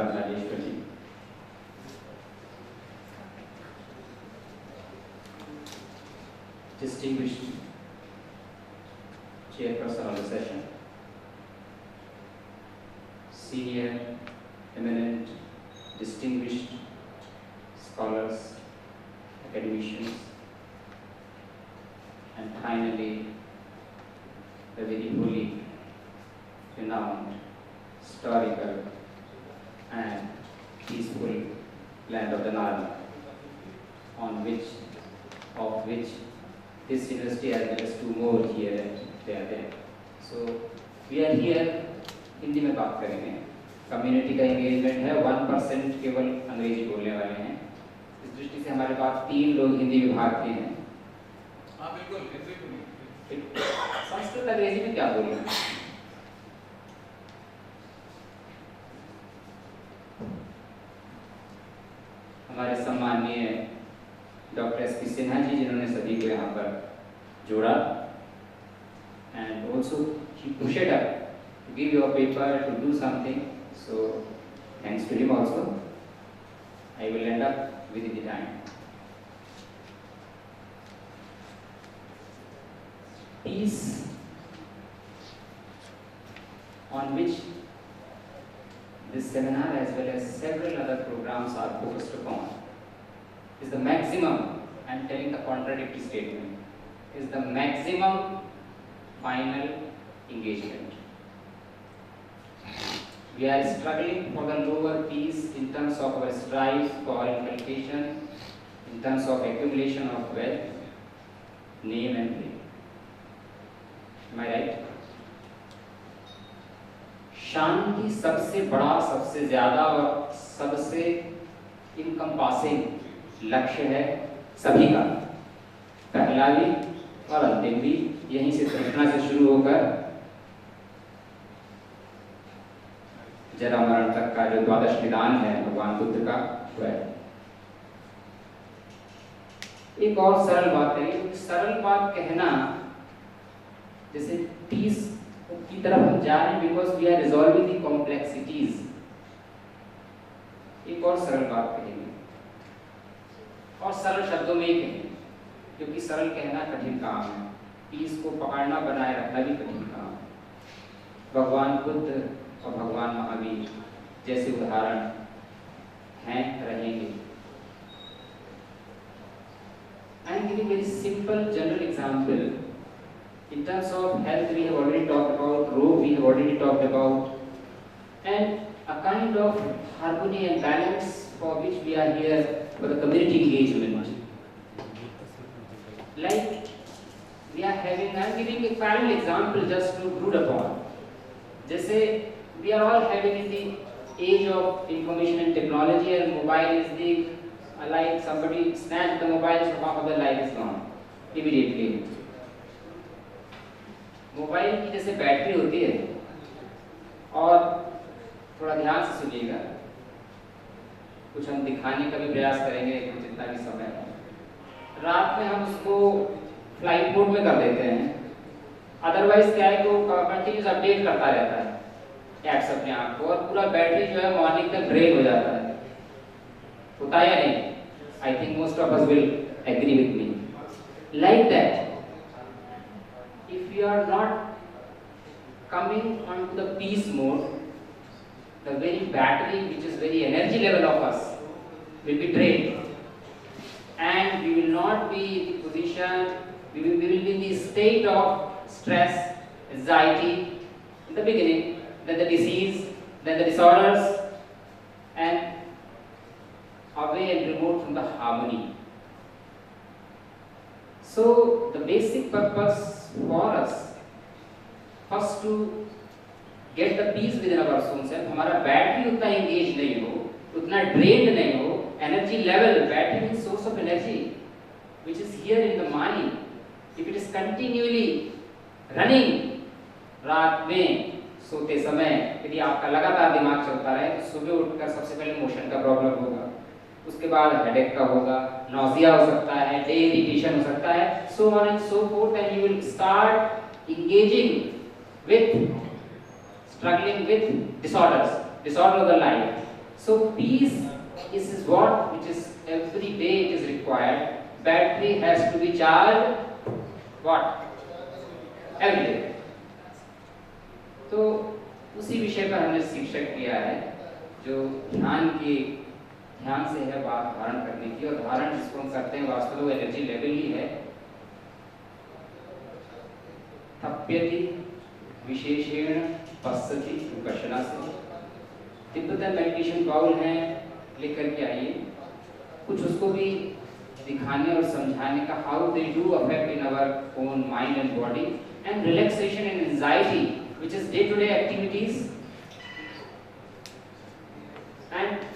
धन्यवाद राजेश्वर जी। Distinguished chairperson of the session, senior, eminent, distinguished scholars, academicians, and finally, the very holy, renowned, historical, and peaceful land of the Nile, of which this university as well as two more here they are there. So we are here Hindi में बात करेंगे। Community का engagement है, 1% केवल अंग्रेजी बोलने वाले हैं। इस दृष्टि से हमारे पास 3 लोग हिंदी विभाग के हैं। हाँ बिल्कुल, संस्कृत अंग्रेजी में क्या बोलें? हमारे सम्माननीय डॉक्टर एस.पी. सिन्हा जी जिन्होंने सभी को यहाँ पर जोड़ा, and also he pushed it up to give you a paper to do something, so thanks to him also. I will end up within the time. Peace, on which this seminar as well as several other programs are focused upon, is the maximum, I am telling the contradictory statement, is the maximum final engagement. We are struggling for the lower peace in terms of our strives for inculcation, in terms of accumulation of wealth, name and fame. Am I right? शांति सबसे बड़ा, सबसे ज्यादा और सबसे encompassing लक्ष्य है सभी का, पहला भी और अंतिम भी। यहीं से तृष्णा से शुरू होकर जरा मरण तक का जो द्वादश निदान है भगवान बुद्ध का, वह एक और सरल बात है। सरल बात कहना, जैसे पीस की तरफ हम जा रहे हैं, because we are resolving the complexities. एक और सरल बात कहेंगे और सरल शब्दों में ही कहेंगे, क्योंकि सरल कहना कठिन काम है, पीस को पकड़ना बनाए रखना भी कठिन काम है। भगवान बुद्ध और भगवान महावीर जैसे उदाहरण हैं, रहेंगे। I am giving very simple general example. In terms of health, we have already talked about, rope we have already talked about, and a kind of harmony and balance for which we are here for the community engagement. Like we are having, I am giving a parallel example just to brood upon. जैसे we are all having in the age of information and technology, and mobile is the like somebody snatched the mobile, so half of the life is gone immediately. Mobile की जैसे battery होती है, और थोड़ा ध्यान से सुनिएगा, कुछ हम दिखाने का भी प्रयास करेंगे जितना भी समय है। रात में हम उसको फ्लाइट मोड में कर देते हैं, अदरवाइज क्या है कि वो कंटिन्यूस अपडेट करता रहता है ऐप्स अपने आप को, और पूरा बैटरी जो है मॉर्निंग तक ड्रेन हो जाता है। होता है या नहीं? I think most of us will agree with me. Like that, if we are not coming onto the peace mode, the very battery which is very energy level of us will be drained, and we will not be in the position, we will be in the state of stress, anxiety in the beginning, then the disease, then the disorders, and away and remote from the harmony. So the basic purpose for us, first to get the peace within our own self, हमारा battery उतना engaged नहीं हो, उतना drained नहीं हो, energy level, battery means source of energy which is here in the mind, if it is continually running, रात में सोते समय यदि आपका लगातार दिमाग चलता रहे, तो सुबह उठकर सबसे पहले मोशन का प्रॉब्लम होगा, उसके बाद हेडेक का होगा, नॉजिया हो सकता है, डे इरिटेशन हो सकता है, so on and so forth, and you will start engaging with, struggling with disorder of the life. So peace is what which is every day it is required. Battery has to be charged what every day. तो उसी विषय पर हमने शिक्षक किया है जो ध्यान से है बात धारण करने की, और धारण जिसको हम करते हैं वास्तव में वो एनर्जी लेवल ही है। तप्यति विशेषेण पश्यति विपश्यना से तिब्बतन मेडिटेशन बाउल है, लेकर के आइए कुछ उसको भी दिखाने और समझाने का how they do affect in our own mind and body and relaxation and anxiety which is day to day activities and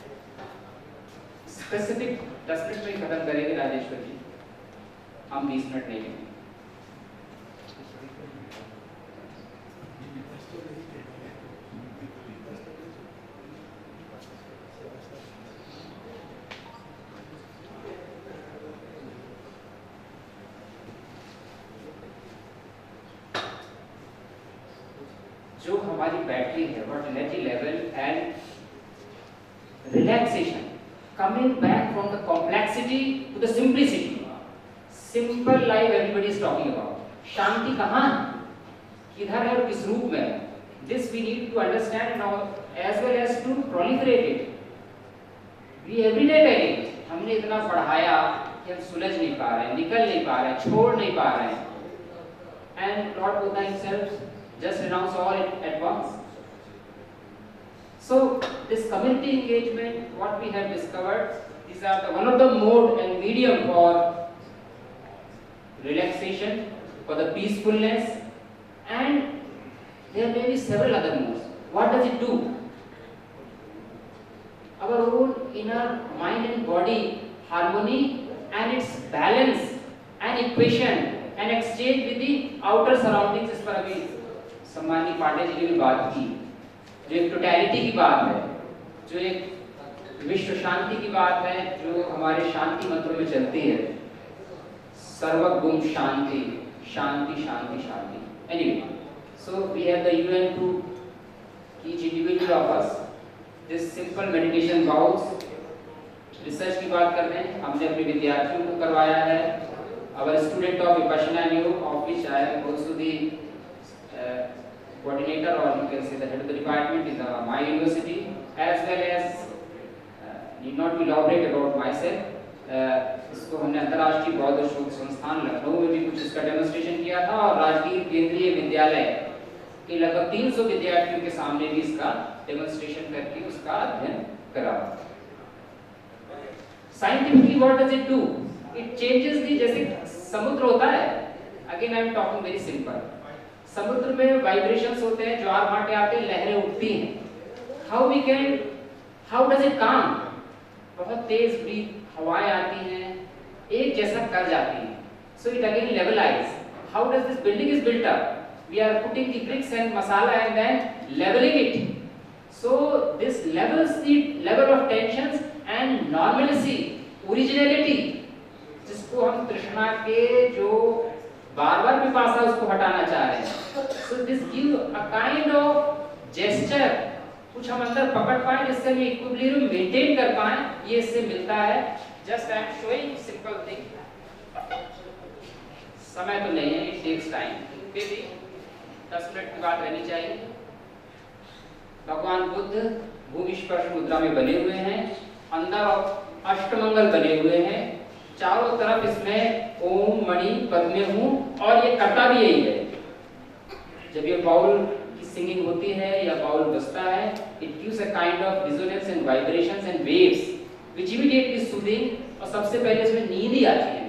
specific 10 minute में खत्म करेंगे राजेश्वर जी, हम 20 मिनट नहीं लेंगे। जो हमारी बैटरी है what energy level and relaxation coming back from the complexity to the simplicity, simple life everybody is talking about. शांति कहाँ है, किधर है और किस रूप में है? This we need to understand now as well as to proliferate it. We everyday telling, हमने इतना पढ़ाया कि हम सुलझ नहीं पा रहे हैं, निकल नहीं पा रहे हैं, छोड़ नहीं पा रहे हैं। And Lord Buddha himself just renounce all at once. So this community engagement, what we have discovered, these are one of the mode and medium for relaxation, for the peacefulness, and there may be several other modes. What does it do? Our own inner mind and body harmony and its balance and equation and exchange with the outer surroundings, इस पर अभी सम्मानी पांडे जी ने भी बात की, जो एक totality की बात है, जो एक विश्व शांति की बात है, जो हमारे शांति मंत्रों में चलती है, सर्वगुण शांति शांति शांति शांति। Anyway, so we have the UN to each individual of us this simple meditation vows। Research की बात कर रहे हैं, हमने अपने विद्यार्थियों को करवाया है। Our student of Vipassana Yoga, of which I am also the coordinator, or you can say the head of the department in my university, as well as need not be elaborate about myself। इसको हमने अंतर्राष्ट्रीय बौद्ध शोध संस्थान लखनऊ में भी कुछ इसका डेमोन्स्ट्रेशन किया था, और राजगीर केंद्रीय विद्यालय के लगभग 300 विद्यार्थियों के सामने भी इसका डेमोन्स्ट्रेशन करके उसका अध्ययन करा। Scientifically what does it do? It changes the, जैसे समुद्र होता है, again I am talking very simple, समुद्र में वाइब्रेशंस होते हैं, ज्वार भाटे आते हैं, लहरें उठती हैं। हाउ डज इट काम? बहुत तेज हवाएं आती हैं, एक जैसा कर जाती हैं, so it again levelise. How does this building is built up? We are putting the bricks and masala and then levelling it, so this levels the level of tensions and normality, originality, जिसको हम तृष्णा के जो बार-बार पिपासा उसको हटाना चाह रहे हैं। So this give a kind of gesture, कुछ हम अंदर पकड़ पाए जिससे हम इक्विलिब्रियम मेंटेन कर पाए, ये इससे मिलता है। Just I am showing simple thing। समय तो नहीं है, it takes time, फिर भी 10 मिनट की बात रहनी चाहिए। भगवान बुद्ध भूमि स्पर्श मुद्रा में बने हुए हैं, अंदर अष्टमंगल बने हुए हैं, चारों तरफ इसमें ओम मणि पद्मे हूँ, और ये करता भी यही है। जब ये बाउल की सिंगिंग होती है या बाउल बजता है, it gives a kind of resonance and vibrations and waves which immediately soothing, और सबसे पहले इसमें नींद ही आती है।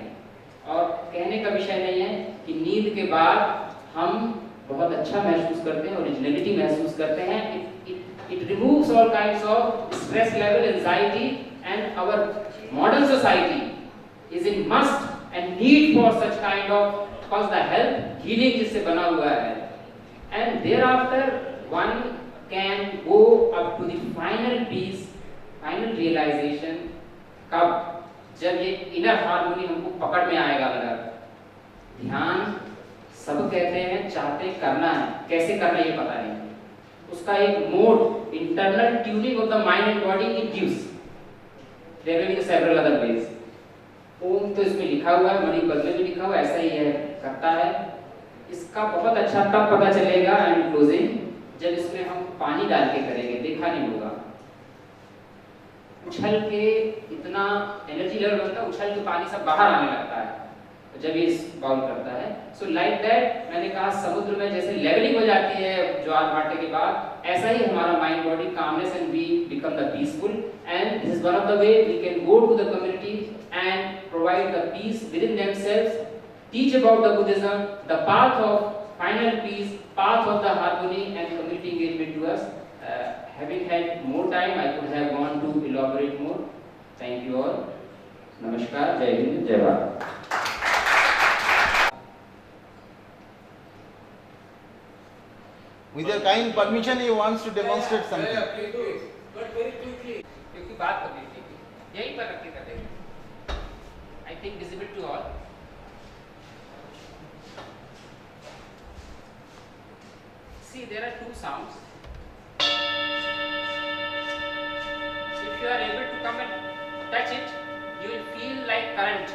और कहने का विषय नहीं है कि नींद के बाद हम बहुत अच्छा महसूस करते हैं, ओरिजिनलिटी महसूस करते हैं। It removes all kinds of stress level, anxiety, and our modern society is in must and need for such kind of, because the health healing जिससे बना हुआ है, and thereafter one can go up to the final peace, final realization। कब? जब ये inner harmony हमको पकड़ में आएगा अंदर। ध्यान सब कहते हैं, चाहते करना है, कैसे करना ये पता नहीं, उसका एक mode, internal tuning of the mind and body it gives. There will be several other ways. Om तो इसमें लिखा हुआ है, मणिपद में भी लिखा हुआ है, ऐसा ही है करता है। इसका बहुत अच्छा तब पता चलेगा एंड क्लोजिंग जब इसमें हम पानी डाल के करेंगे, देखा नहीं होगा। उछल के इतना एनर्जी लेवल बनता है, उछल के पानी सब बाहर आने लगता है जब ये बाउल करता है। सो लाइक दैट, मैंने कहा समुद्र में जैसे लेवलिंग हो जाती है ज्वार भाटे के बाद, ऐसा ही हमारा mind body calmness and we become the peaceful. And this is one of the way we can go to the community and provide the peace within themselves, teach about the Buddhism, the path of final peace, path of the harmony and community engagement to us. Having had more time, I could have gone to elaborate more. Thank you all. Namaskar, Jai Hind, Jai Bharat. With your kind permission, he wants to demonstrate something. But very quickly. क्योंकि बात करनी थी, यहीं पर रख के कर देंगे. I think visible to all. See, there are two sounds. If you are able to come and touch it, you will feel like current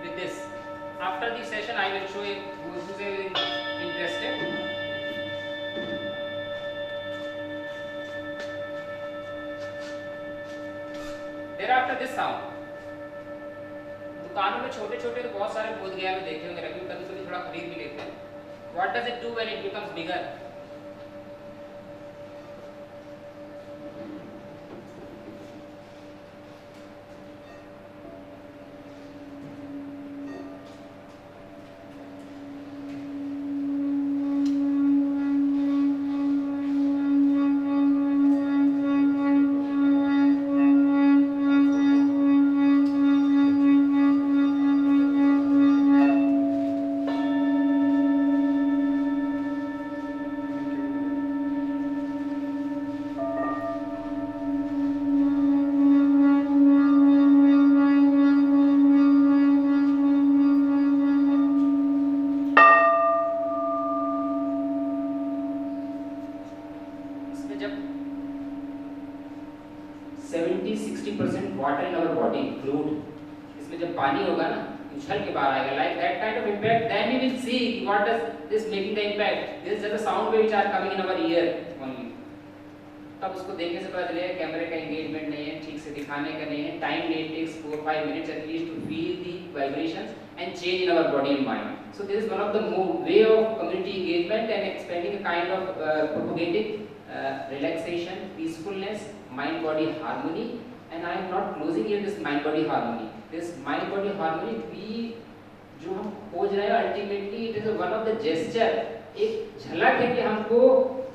with this. After the session, I will show you who is interested. Thereafter, this sound. दुकानों में छोटे-छोटे तो बहुत सारे बोध गया में देखे होंगे, रखी कभी-कभी थोड़ा खरीद भी लेते हैं. What does it do when it becomes bigger? उछल के बाहर आएगा, like that kind of impact, then you will see what does this making the impact. This is just the sound wave which are coming in our ear only. तब उसको देखने से पता चलेगा कैमरे का एंगेजमेंट नहीं है, ठीक से दिखाने का नहीं है, टाइम नहीं takes 4-5 minutes at least to feel the vibrations and change in our body and mind. So this is one of the way of community engagement and expanding a kind of propagating relaxation, peacefulness, mind-body harmony. And I am not closing here this mind-body harmony. This mind-body harmony we जो हम खोज रहे हैं ultimately it is one of the gesture, एक झलक है कि हमको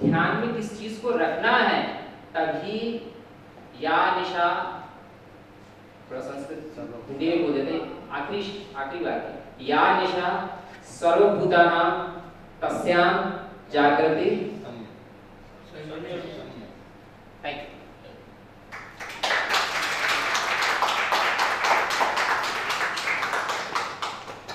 ध्यान में किस चीज को रखना है, तभी या निशा थोड़ा संस्कृत हिंदी में बोल देते आखिरी वाक्य, या निशा सर्वभूतानां तस्यां जागृति